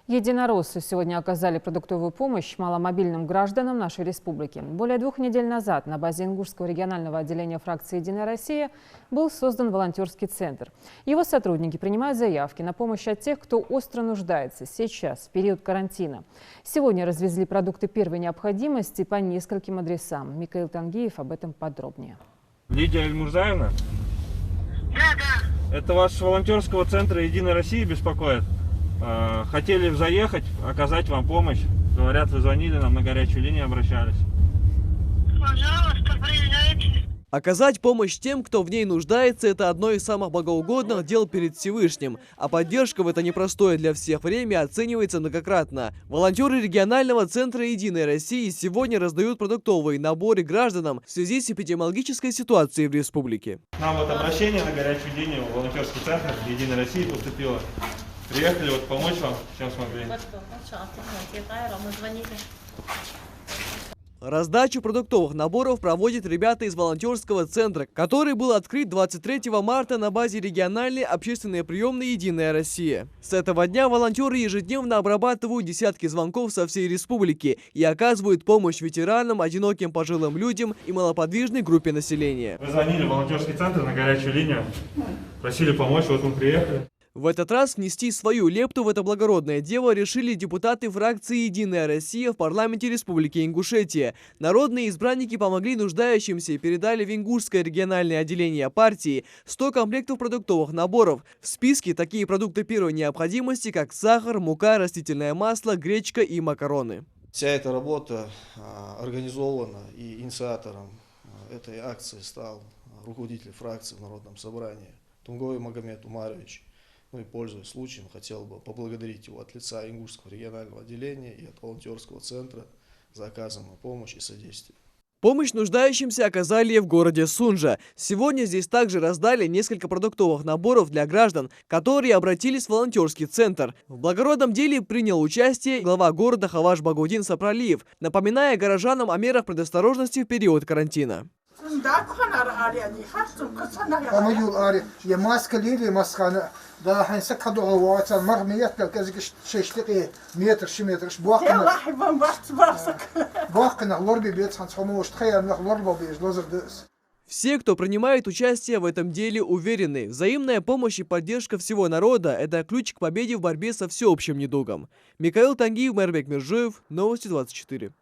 Единороссы сегодня оказали продуктовую помощь маломобильным гражданам нашей республики. Более 2 недель назад на базе Ингушского регионального отделения фракции «Единая Россия» был создан волонтерский центр. Его сотрудники принимают заявки на помощь от тех, кто остро нуждается сейчас, в период карантина. Сегодня развезли продукты первой необходимости по нескольким адресам. Микаил Тангиев об этом подробнее. Лидия Эльмурзаевна? Да. Это вас с волонтерского центра «Единой России» беспокоит? Хотели заехать, оказать вам помощь. Говорят, вы звонили нам на горячую линию, обращались. Пожалуйста, приезжайте. Оказать помощь тем, кто в ней нуждается, это одно из самых богоугодных дел перед Всевышним. А поддержка в это непростое для всех время оценивается многократно. Волонтеры регионального центра «Единой России» сегодня раздают продуктовые наборы гражданам в связи с эпидемиологической ситуацией в республике. Нам вот обращение на горячую линию в волонтерский центр «Единой России» поступило. Приехали вот помочь вам, чем смогли. Раздачу продуктовых наборов проводят ребята из волонтерского центра, который был открыт 23 марта на базе региональной общественной приемной «Единая Россия». С этого дня волонтеры ежедневно обрабатывают десятки звонков со всей республики и оказывают помощь ветеранам, одиноким пожилым людям и малоподвижной группе населения. Вы звонили в волонтерский центр на горячую линию, просили помочь, вот мы приехали. В этот раз внести свою лепту в это благородное дело решили депутаты фракции «Единая Россия» в парламенте Республики Ингушетия. Народные избранники помогли нуждающимся и передали в Ингушское региональное отделение партии 100 комплектов продуктовых наборов. В списке такие продукты первой необходимости, как сахар, мука, растительное масло, гречка и макароны. Вся эта работа организована, и инициатором этой акции стал руководитель фракции в Народном собрании Тунгой Магомед Умарович. Ну и, пользуясь случаем, хотел бы поблагодарить его от лица Ингушского регионального отделения и от волонтерского центра за оказанную помощь и содействие. Помощь нуждающимся оказали и в городе Сунжа. Сегодня здесь также раздали несколько продуктовых наборов для граждан, которые обратились в волонтерский центр. В благородном деле принял участие глава города Хаваш Багудин Сапралиев, напоминая горожанам о мерах предосторожности в период карантина. Все, кто принимает участие в этом деле, уверены, взаимная помощь и поддержка всего народа – это ключ к победе в борьбе со всеобщим недугом. Микаил Тангиев, Мербек Миржоев, Новости 24.